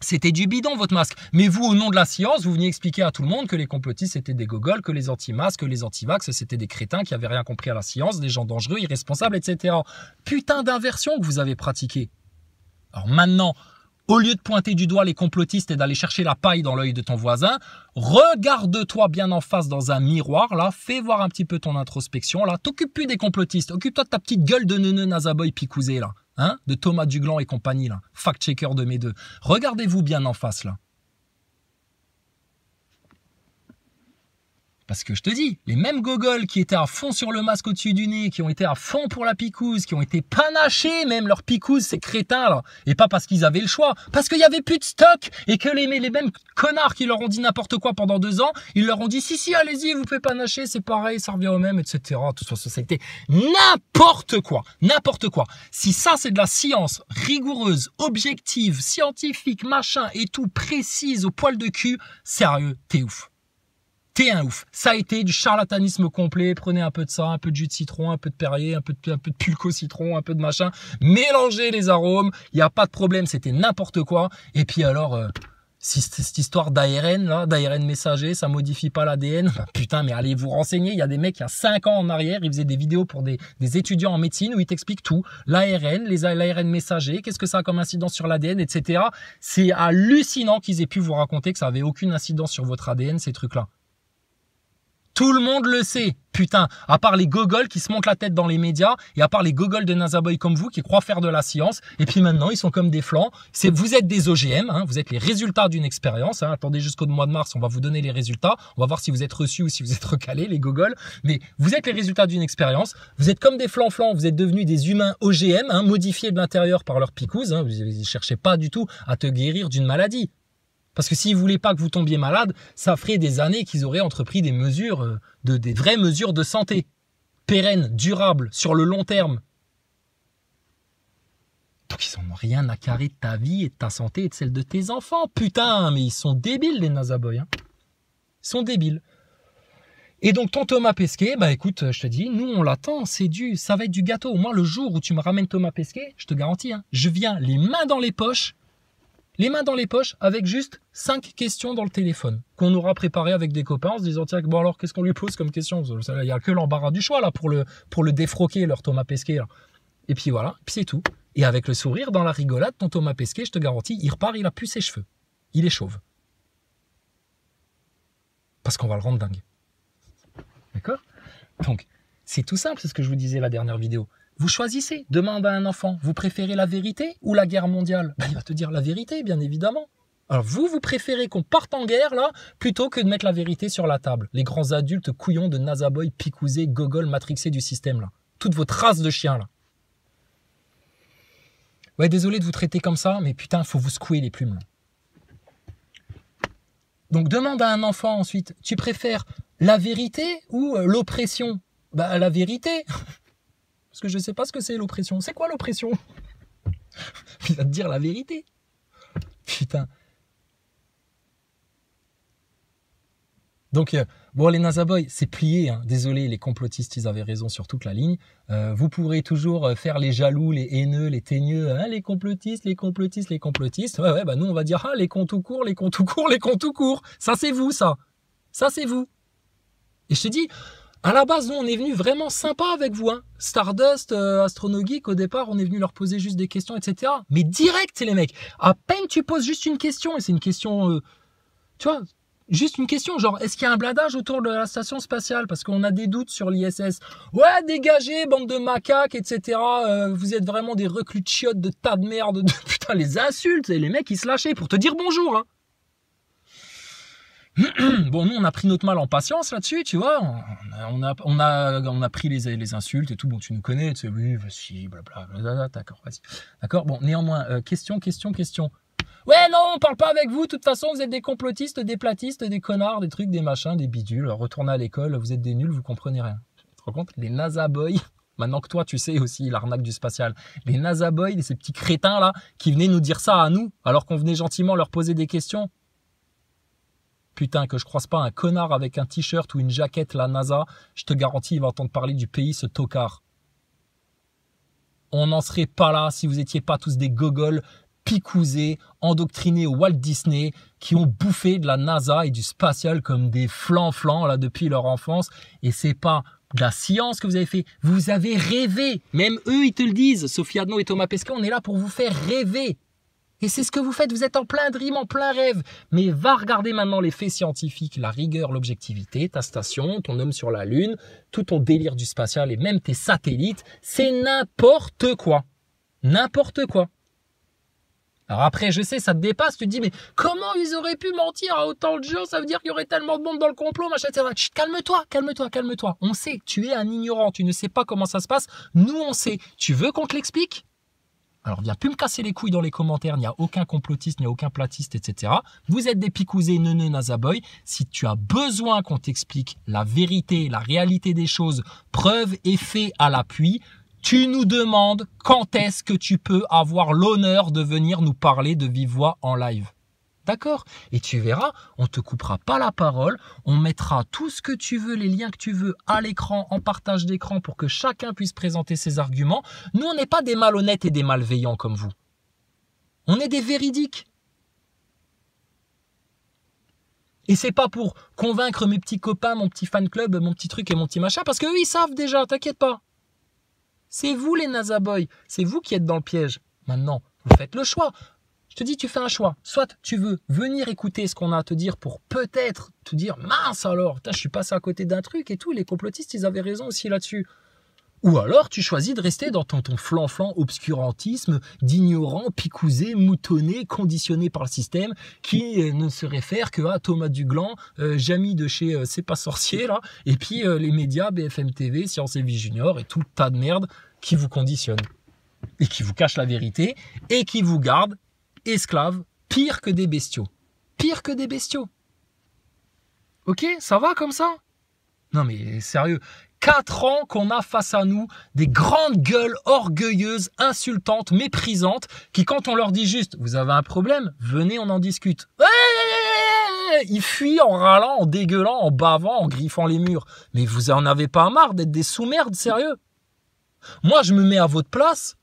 Speaker 3: C'était du bidon votre masque. Mais vous, au nom de la science, vous veniez expliquer à tout le monde que les complotistes c'était des gogoles, que les anti-masques, que les anti-vax c'était des crétins qui avaient rien compris à la science, des gens dangereux, irresponsables, etc. Putain d'inversion que vous avez pratiquée. Alors maintenant, au lieu de pointer du doigt les complotistes et d'aller chercher la paille dans l'œil de ton voisin, regarde-toi bien en face dans un miroir, là, fais voir un petit peu ton introspection, là, t'occupes plus des complotistes, occupe-toi de ta petite gueule de neuneu nazaboy picousé, là, hein, de Thomas Duglan et compagnie, là, fact-checker de mes deux. Regardez-vous bien en face, là. Parce que je te dis, les mêmes gogoles qui étaient à fond sur le masque au-dessus du nez, qui ont été à fond pour la picouse, qui ont été panachés même leur picouse, ces crétins là, et pas parce qu'ils avaient le choix, parce qu'il y avait plus de stock et que les mêmes connards qui leur ont dit n'importe quoi pendant 2 ans, ils leur ont dit si allez-y, vous pouvez panacher, c'est pareil, ça revient au même, etc. De toute façon, ça a été n'importe quoi. Si ça c'est de la science rigoureuse, objective, scientifique, machin et tout, précise au poil de cul, sérieux, t'es ouf. T'es un ouf. Ça a été du charlatanisme complet. Prenez un peu de ça, un peu de jus de citron, un peu de Perrier, un peu de pulco citron, un peu de machin. Mélangez les arômes. Il n'y a pas de problème. C'était n'importe quoi. Et puis alors, si cette histoire d'ARN, là, d'ARN messager, ça modifie pas l'ADN. Putain, mais allez vous renseigner. Il y a des mecs, il y a 5 ans en arrière, ils faisaient des vidéos pour des étudiants en médecine où ils t'expliquent tout. L'ARN, l'ARN messager, qu'est-ce que ça a comme incidence sur l'ADN, etc. C'est hallucinant qu'ils aient pu vous raconter que ça avait aucune incidence sur votre ADN, ces trucs-là. Tout le monde le sait, putain, à part les gogoles qui se montent la tête dans les médias et à part les gogoles de Nazaboy comme vous qui croient faire de la science. Et puis maintenant, ils sont comme des flancs. Vous êtes des OGM, hein, vous êtes les résultats d'une expérience. Hein, attendez jusqu'au mois de mars, on va vous donner les résultats. On va voir si vous êtes reçus ou si vous êtes recalés, les gogoles. Mais vous êtes les résultats d'une expérience. Vous êtes comme des flancs-flancs, vous êtes devenus des humains OGM, hein, modifiés de l'intérieur par leur picouse. Hein, vous ne cherchez pas du tout à te guérir d'une maladie. Parce que s'ils ne voulaient pas que vous tombiez malade, ça ferait des années qu'ils auraient entrepris des mesures, des vraies mesures de santé, pérennes, durables, sur le long terme, Donc ils en ont rien à carrer de ta vie et de ta santé et de celle de tes enfants. Putain, mais ils sont débiles les Nazaboy. Hein. Ils sont débiles. Et donc ton Thomas Pesquet, bah écoute, je te dis, nous on l'attend, ça va être du gâteau. Moi le jour où tu me ramènes Thomas Pesquet, je te garantis, hein, je viens les mains dans les poches avec juste 5 questions dans le téléphone qu'on aura préparé avec des copains en se disant tiens, bon alors qu'est-ce qu'on lui pose comme question? Il n'y a que l'embarras du choix là pour le défroquer, leur Thomas Pesquet. Là. Et puis voilà, puis c'est tout. Et avec le sourire dans la rigolade, ton Thomas Pesquet, je te garantis, il repart, il a plus ses cheveux. Il est chauve. Parce qu'on va le rendre dingue. D'accord? Donc, c'est tout simple, c'est ce que je vous disais la dernière vidéo. Vous choisissez, demande à un enfant, vous préférez la vérité ou la guerre mondiale? Ben, il va te dire la vérité, bien évidemment. Alors vous préférez qu'on parte en guerre, là, plutôt que de mettre la vérité sur la table. Les grands adultes couillons de Nazaboy, picousés, gogol, matrixés du système, là. Toute votre race de chiens, là. Ouais, désolé de vous traiter comme ça, mais putain, faut vous secouer les plumes, là. Donc demande à un enfant ensuite, tu préfères la vérité ou l'oppression? Bah la vérité. Parce que je ne sais pas ce que c'est l'oppression. C'est quoi l'oppression? Il va te dire la vérité. Putain. Donc, bon, les Nazaboy, c'est plié. Hein. Désolé, les complotistes, ils avaient raison sur toute la ligne. Vous pourrez toujours faire les jaloux, les haineux, les teigneux. Hein, les complotistes, les complotistes, les complotistes. Ouais, bah nous, on va dire, ah, les cons tout court, les cons tout court, les cons tout court. Ça, c'est vous, ça. Ça, c'est vous. Et je te dis... À la base, nous, on est venu vraiment sympa avec vous. Hein. Stardust, Astronogeek, au départ, on est venu leur poser juste des questions, etc. Mais direct, c'est les mecs. À peine tu poses juste une question, et c'est une question, tu vois, juste une question, genre, est-ce qu'il y a un blindage autour de la station spatiale? Parce qu'on a des doutes sur l'ISS. Ouais, dégagez, bande de macaques, etc. Vous êtes vraiment des reclus de chiottes, de tas de merde. Putain, les insultes, et les mecs, ils se lâchaient pour te dire bonjour, hein. Bon, nous, on a pris notre mal en patience là-dessus, tu vois. On a pris les insultes et tout. Bon, tu nous connais, tu sais, oui, vas-y, blablabla, d'accord, vas-y. D'accord, bon, néanmoins, question. Ouais, non, on parle pas avec vous. De toute façon, vous êtes des complotistes, des platistes, des connards, des trucs, des machins, des bidules. Retournez à l'école, vous êtes des nuls, vous comprenez rien. Tu te rends compte? Les Nazaboy, maintenant que toi, tu sais aussi l'arnaque du spatial. Les Nazaboy, ces petits crétins là, qui venaient nous dire ça à nous, alors qu'on venait gentiment leur poser des questions. Putain, que je croise pas un connard avec un t-shirt ou une jaquette, la NASA, je te garantis, il va entendre parler du pays, ce tocard. On n'en serait pas là si vous étiez pas tous des gogols, picousés, endoctrinés au Walt Disney, qui ont bouffé de la NASA et du spatial comme des flancs là depuis leur enfance. Et c'est pas de la science que vous avez fait. Vous avez rêvé. Même eux, ils te le disent. Sophie Adno et Thomas Pesquet, on est là pour vous faire rêver. Et c'est ce que vous faites, vous êtes en plein dream, en plein rêve. Mais va regarder maintenant les faits scientifiques, la rigueur, l'objectivité, ta station, ton homme sur la Lune, tout ton délire du spatial et même tes satellites, c'est n'importe quoi. N'importe quoi. Alors après, je sais, ça te dépasse, tu te dis, mais comment ils auraient pu mentir à autant de gens? Ça veut dire qu'il y aurait tellement de monde dans le complot, machin, etc. Chut, calme-toi. On sait que tu es un ignorant, tu ne sais pas comment ça se passe. Nous, on sait. Tu veux qu'on te l'explique? Alors, viens plus me casser les couilles dans les commentaires, il n'y a aucun complotiste, il n'y a aucun platiste, etc. Vous êtes des picousés, neuneux, Nazaboy. Si tu as besoin qu'on t'explique la vérité, la réalité des choses, preuves et faits à l'appui, tu nous demandes quand est-ce que tu peux avoir l'honneur de venir nous parler de vive voix en live. D'accord? Et tu verras, on te coupera pas la parole, on mettra tout ce que tu veux, les liens que tu veux à l'écran, en partage d'écran pour que chacun puisse présenter ses arguments. Nous, on n'est pas des malhonnêtes et des malveillants comme vous. On est des véridiques. Et c'est pas pour convaincre mes petits copains, mon petit fan club, mon petit truc et mon petit machin, parce qu'eux, ils savent déjà, t'inquiète pas. C'est vous les Nazaboy, c'est vous qui êtes dans le piège. Maintenant, vous faites le choix. Je te dis, tu fais un choix. Soit tu veux venir écouter ce qu'on a à te dire pour peut-être te dire, mince alors, je suis passé à côté d'un truc et tout. Les complotistes, ils avaient raison aussi là-dessus. Ou alors, tu choisis de rester dans ton flan-flan obscurantisme d'ignorant, picousé, moutonné, conditionné par le système, qui ne se réfère que à Thomas Duglan, Jamy de chez C'est pas sorcier, là, et puis les médias, BFM TV, Science et Vie Junior, et tout le tas de merde qui vous conditionne, et qui vous cache la vérité, et qui vous garde esclaves, pire que des bestiaux. Pire que des bestiaux. Ok, ça va comme ça? Non mais sérieux, 4 ans qu'on a face à nous des grandes gueules orgueilleuses, insultantes, méprisantes, qui quand on leur dit juste « vous avez un problème, venez on en discute ». Ils fuient en râlant, en dégueulant, en bavant, en griffant les murs. Mais vous en avez pas marre d'être des sous-merdes, sérieux? Moi, je me mets à votre place.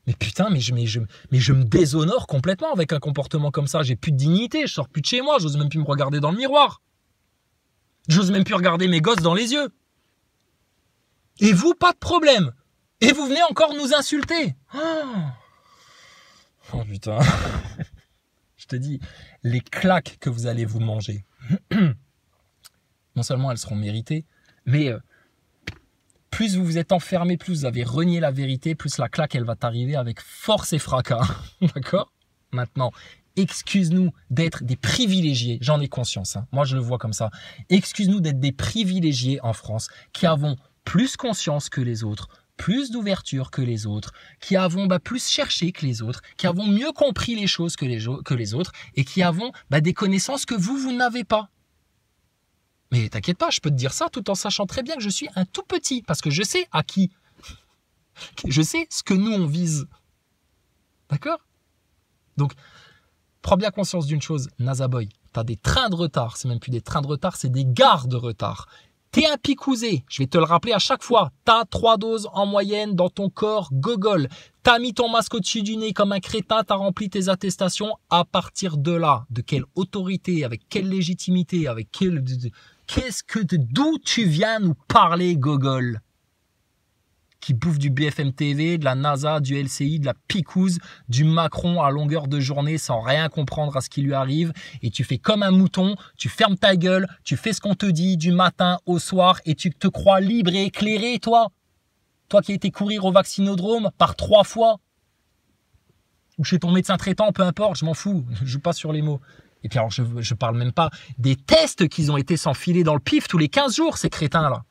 Speaker 3: Mais putain, mais je me déshonore complètement avec un comportement comme ça. J'ai plus de dignité, je sors plus de chez moi, j'ose même plus me regarder dans le miroir. J'ose même plus regarder mes gosses dans les yeux. Et vous, pas de problème. Et vous venez encore nous insulter. Oh putain. Je te dis, les claques que vous allez vous manger, non seulement elles seront méritées, mais plus vous vous êtes enfermé, plus vous avez renié la vérité, plus la claque, elle va t'arriver avec force et fracas. D'accord? Maintenant, excuse-nous d'être des privilégiés. J'en ai conscience, hein. Moi je le vois comme ça. Excuse-nous d'être des privilégiés en France qui avons plus conscience que les autres, plus d'ouverture que les autres, qui avons plus cherché que les autres, qui avons mieux compris les choses que les autres et qui avons des connaissances que vous n'avez pas. Mais t'inquiète pas, je peux te dire ça tout en sachant très bien que je suis un tout petit, parce que je sais à qui. Je sais ce que nous on vise. D'accord? Donc, prends bien conscience d'une chose, Nazaboy, t'as des trains de retard, c'est même plus des trains de retard, c'est des gares de retard. T'es un picousé, je vais te le rappeler à chaque fois, t'as 3 doses en moyenne dans ton corps gogol, t'as mis ton masque au-dessus du nez comme un crétin, t'as rempli tes attestations, à partir de là, de quelle autorité, avec quelle légitimité, avec quelle... D'où tu viens nous parler, gogol? Qui bouffe du BFM TV, de la NASA, du LCI, de la picouse, du Macron à longueur de journée sans rien comprendre à ce qui lui arrive. Et tu fais comme un mouton, tu fermes ta gueule, tu fais ce qu'on te dit du matin au soir et tu te crois libre et éclairé, toi. Toi qui as été courir au vaccinodrome par 3 fois. Ou chez ton médecin traitant, peu importe, je m'en fous, je joue pas sur les mots. Et puis alors, je parle même pas des tests qu'ils ont été s'enfiler dans le pif tous les 15 jours, ces crétins-là.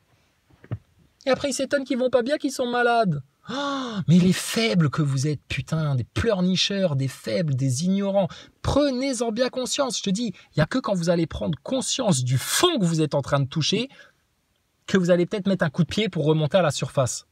Speaker 3: Et après, ils s'étonnent qu'ils vont pas bien, qu'ils sont malades. Oh, mais les faibles que vous êtes, putain, des pleurnicheurs, des faibles, des ignorants, prenez-en bien conscience. Je te dis, il n'y a que quand vous allez prendre conscience du fond que vous êtes en train de toucher, que vous allez peut-être mettre un coup de pied pour remonter à la surface.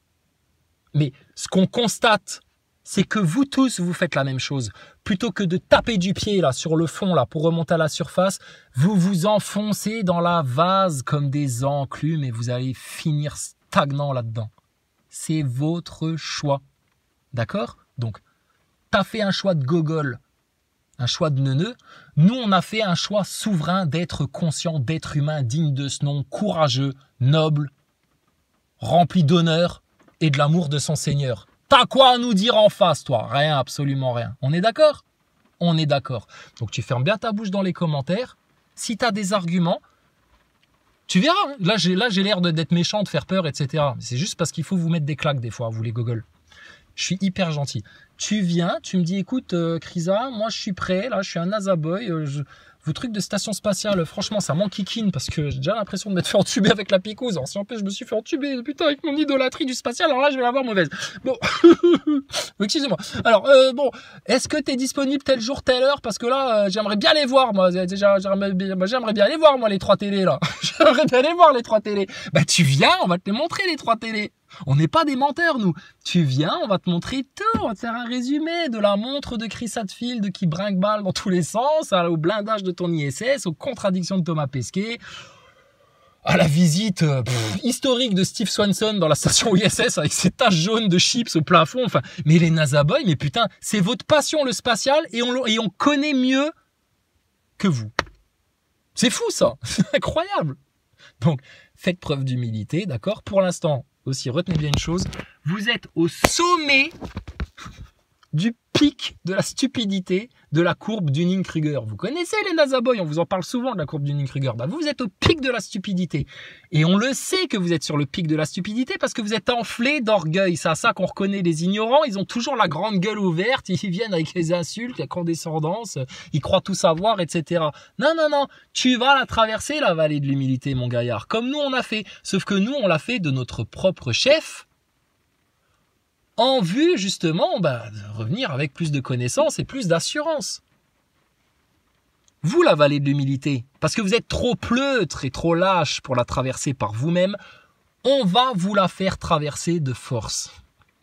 Speaker 3: Mais ce qu'on constate, c'est que vous tous, vous faites la même chose. Plutôt que de taper du pied là sur le fond là pour remonter à la surface, vous vous enfoncez dans la vase comme des enclumes et vous allez finir stagnant là-dedans. C'est votre choix. D'accord? Donc, tu as fait un choix de gogol, un choix de neuneu. Nous, on a fait un choix souverain d'être conscient, d'être humain, digne de ce nom, courageux, noble, rempli d'honneur et de l'amour de son Seigneur. T'as quoi à nous dire en face, toi? Rien, absolument rien. On est d'accord? On est d'accord. Donc, tu fermes bien ta bouche dans les commentaires. Si tu as des arguments, tu verras. Hein. Là, j'ai l'air d'être méchant, de faire peur, etc. C'est juste parce qu'il faut vous mettre des claques des fois, vous les gogoles. Je suis hyper gentil. Tu viens, tu me dis, écoute, Krisa, moi, je suis prêt. Là, je suis un Nazaboy. Vos trucs de station spatiale, franchement, ça m'enquiquine parce que j'ai déjà l'impression de m'être fait entuber avec la picouse. Alors, si en plus je me suis fait entuber, putain, avec mon idolâtrie du spatial, alors là, je vais l'avoir mauvaise. Bon, excusez-moi. Alors, bon, est-ce que t'es disponible tel jour, telle heure? Parce que là, j'aimerais bien les voir, moi. J'aimerais bien les voir, moi, les 3 télés, là. J'aimerais bien les voir, les 3 télés. Bah, tu viens, on va te les montrer, les 3 télés. On n'est pas des menteurs, nous. Tu viens, on va te montrer tout. On va te faire un résumé de la montre de Chris Hadfield qui brinque-balle dans tous les sens, au blindage de ton ISS, aux contradictions de Thomas Pesquet, à la visite historique de Steve Swanson dans la station ISS avec ses taches jaunes de chips au plafond. Enfin, mais les Nazaboy, mais putain, c'est votre passion, le spatial, et on connaît mieux que vous. C'est fou, ça. C'est incroyable. Donc, faites preuve d'humilité, d'accord? Pour l'instant, aussi, retenez bien une chose, vous êtes au sommet du pic de la stupidité de la courbe Dunning-Kruger. Vous connaissez les Nazaboy, on vous en parle souvent de la courbe Dunning-Kruger. Bah, vous êtes au pic de la stupidité. Et on le sait que vous êtes sur le pic de la stupidité parce que vous êtes enflé d'orgueil. C'est à ça qu'on reconnaît les ignorants. Ils ont toujours la grande gueule ouverte. Ils viennent avec les insultes, la condescendance. Ils croient tout savoir, etc. Non, non, non. Tu vas la traverser, la vallée de l'humilité, mon gaillard. Comme nous, on a fait. Sauf que nous, on l'a fait de notre propre chef, en vue, justement, de revenir avec plus de connaissances et plus d'assurance. Vous, la vallée de l'humilité, parce que vous êtes trop pleutre et trop lâche pour la traverser par vous-même, On va vous la faire traverser de force.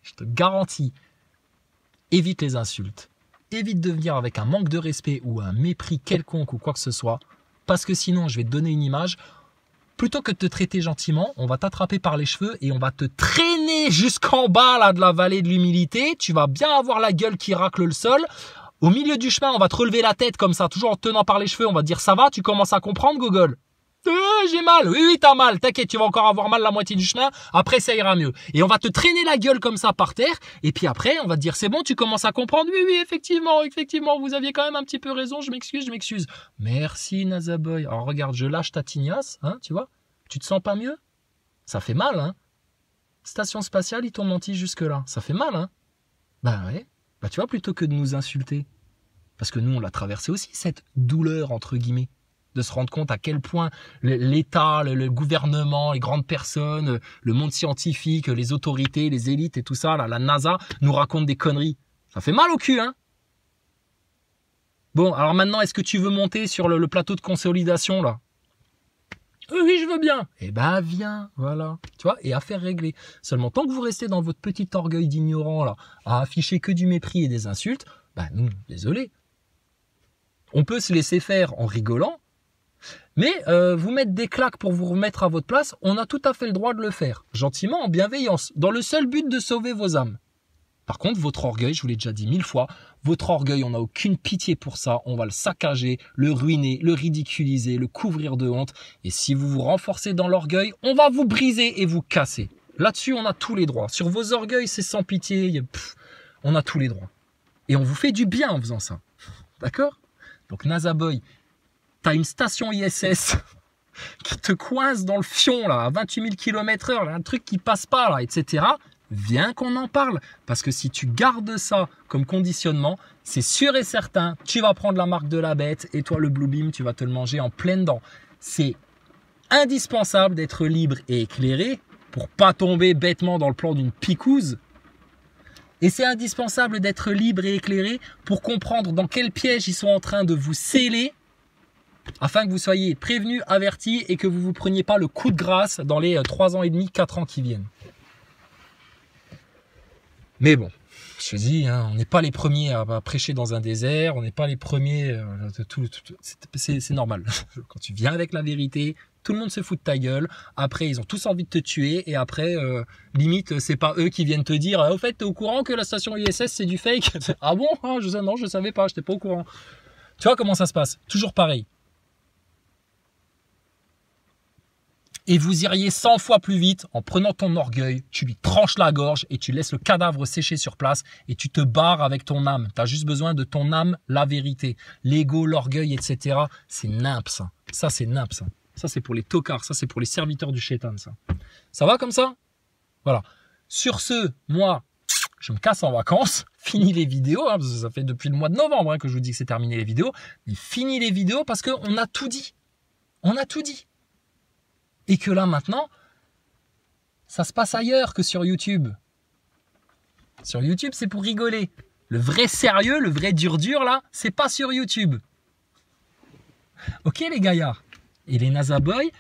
Speaker 3: Je te garantis. Évite les insultes. Évite de venir avec un manque de respect ou un mépris quelconque ou quoi que ce soit. Parce que sinon, je vais te donner une image. Plutôt que de te traiter gentiment, on va t'attraper par les cheveux et on va te traîner jusqu'en bas là, de la vallée de l'humilité. Tu vas bien avoir la gueule qui racle le sol. Au milieu du chemin, on va te relever la tête comme ça, toujours en te tenant par les cheveux. On va te dire, ça va, tu commences à comprendre, Gogol? J'ai mal. Oui, t'as mal. T'inquiète, tu vas encore avoir mal la moitié du chemin. Après, ça ira mieux. Et on va te traîner la gueule comme ça par terre. Et puis après, on va te dire, c'est bon, tu commences à comprendre. Oui, effectivement, vous aviez quand même un petit peu raison. Je m'excuse. Merci, Nazaboy. Alors regarde, je lâche ta tignasse, hein, tu vois. Tu te sens pas mieux? Ça fait mal, hein. Station spatiale, ils t'ont menti jusque-là. Ça fait mal, hein. Ben ouais. Bah tu vois, plutôt que de nous insulter. Parce que nous, on l'a traversé aussi, cette douleur, entre guillemets. De se rendre compte à quel point l'État, le gouvernement, les grandes personnes, le monde scientifique, les autorités, les élites et tout ça, là, la NASA, nous racontent des conneries. Ça fait mal au cul, hein. Bon, alors maintenant, est-ce que tu veux monter sur le plateau de consolidation, là? Oui, je veux bien. Eh ben, viens, voilà. Tu vois, et affaire réglée. Seulement, tant que vous restez dans votre petit orgueil d'ignorant, là, à afficher que du mépris et des insultes, ben, nous, désolé. On peut se laisser faire en rigolant, mais vous mettre des claques pour vous remettre à votre place, on a tout à fait le droit de le faire. Gentiment, en bienveillance, dans le seul but de sauver vos âmes. Par contre, votre orgueil, je vous l'ai déjà dit 1000 fois, votre orgueil, on n'a aucune pitié pour ça. On va le saccager, le ruiner, le ridiculiser, le couvrir de honte. Et si vous vous renforcez dans l'orgueil, on va vous briser et vous casser. Là-dessus, on a tous les droits. Sur vos orgueils, c'est sans pitié. On a tous les droits. Et on vous fait du bien en faisant ça. D'accord? Donc, Nazaboy, t'as une station ISS qui te coince dans le fion, là, à 28 000 km/h, un truc qui passe pas, là, etc. Viens qu'on en parle, parce que si tu gardes ça comme conditionnement, c'est sûr et certain, tu vas prendre la marque de la bête et toi le Blue Beam, tu vas te le manger en pleine dent. C'est indispensable d'être libre et éclairé pour pas tomber bêtement dans le plan d'une picouse. Et c'est indispensable d'être libre et éclairé pour comprendre dans quel piège ils sont en train de vous sceller afin que vous soyez prévenus, avertis et que vous ne vous preniez pas le coup de grâce dans les 3 ans et demi, 4 ans qui viennent. Mais bon, je te dis, hein, on n'est pas les premiers à prêcher dans un désert, on n'est pas les premiers, c'est normal. Quand tu viens avec la vérité, tout le monde se fout de ta gueule, après ils ont tous envie de te tuer, et après, limite, c'est pas eux qui viennent te dire, au fait, t'es au courant que la station ISS c'est du fake? Ah bon? Ah, non, je savais pas, j'étais pas au courant. Tu vois comment ça se passe? Toujours pareil. Et vous iriez 100 fois plus vite en prenant ton orgueil, tu lui tranches la gorge et tu laisses le cadavre sécher sur place et tu te barres avec ton âme. Tu as juste besoin de ton âme, la vérité. L'ego, l'orgueil, etc. C'est nimp, ça. Ça, c'est nimp, ça. Ça, c'est pour les tocards. Ça, c'est pour les serviteurs du shaitan, ça. Ça va comme ça? Voilà. Sur ce, moi, je me casse en vacances. Fini les vidéos, hein, parce que ça fait depuis le mois de novembre hein, que je vous dis que c'est terminé les vidéos. Mais fini les vidéos parce qu'on a tout dit. On a tout dit. Et que là, maintenant, ça se passe ailleurs que sur YouTube. Sur YouTube, c'est pour rigoler. Le vrai sérieux, le vrai dur, là, c'est pas sur YouTube. Ok, les gaillards. Et les Nazaboy,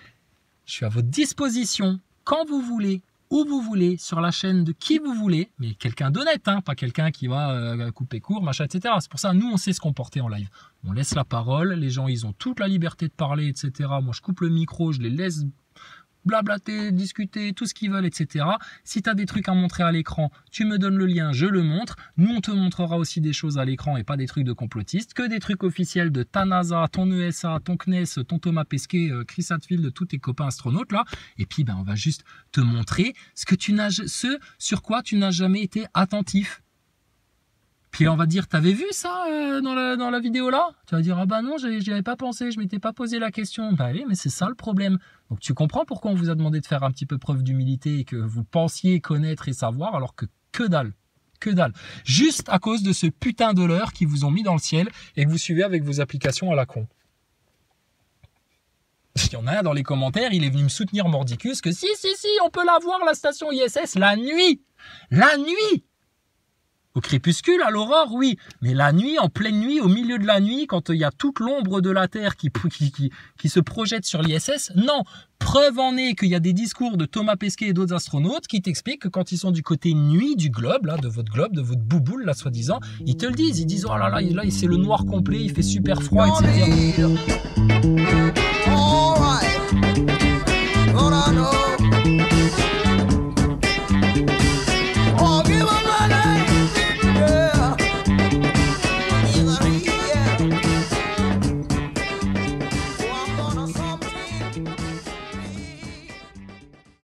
Speaker 3: je suis à votre disposition quand vous voulez, où vous voulez, sur la chaîne de qui vous voulez, mais quelqu'un d'honnête, hein, pas quelqu'un qui va couper court, machin, etc. C'est pour ça, nous, on sait se comporter en live. On laisse la parole, les gens, ils ont toute la liberté de parler, etc. Moi, je coupe le micro, je les laisse blablater, discuter, tout ce qu'ils veulent, etc. Si tu as des trucs à montrer à l'écran, tu me donnes le lien, je le montre. Nous, on te montrera aussi des choses à l'écran et pas des trucs de complotistes, que des trucs officiels de ta NASA, ton ESA, ton CNES, ton Thomas Pesquet, Chris Hadfield, tous tes copains astronautes là. Et puis, ben, on va juste te montrer ce sur quoi tu n'as jamais été attentif. Puis on va dire, t'avais vu ça dans la vidéo là? Tu vas dire, ah bah non, j'y avais pas pensé, je m'étais pas posé la question. Bah oui, mais c'est ça le problème. Donc tu comprends pourquoi on vous a demandé de faire un petit peu preuve d'humilité et que vous pensiez connaître et savoir, alors que dalle. Que dalle. Juste à cause de ce putain de leurre qu'ils vous ont mis dans le ciel et que vous suivez avec vos applications à la con. Il y en a un dans les commentaires, il est venu me soutenir mordicus que si, on peut la voir la station ISS la nuit. La nuit. Au crépuscule, à l'aurore, oui. Mais la nuit, en pleine nuit, au milieu de la nuit, quand il y a toute l'ombre de la Terre qui se projette sur l'ISS, non. Preuve en est qu'il y a des discours de Thomas Pesquet et d'autres astronautes qui t'expliquent que quand ils sont du côté nuit du globe, là, de votre bouboule, là, soi-disant, ils te le disent. Ils disent, oh là là, c'est le noir complet, il fait super froid, etc.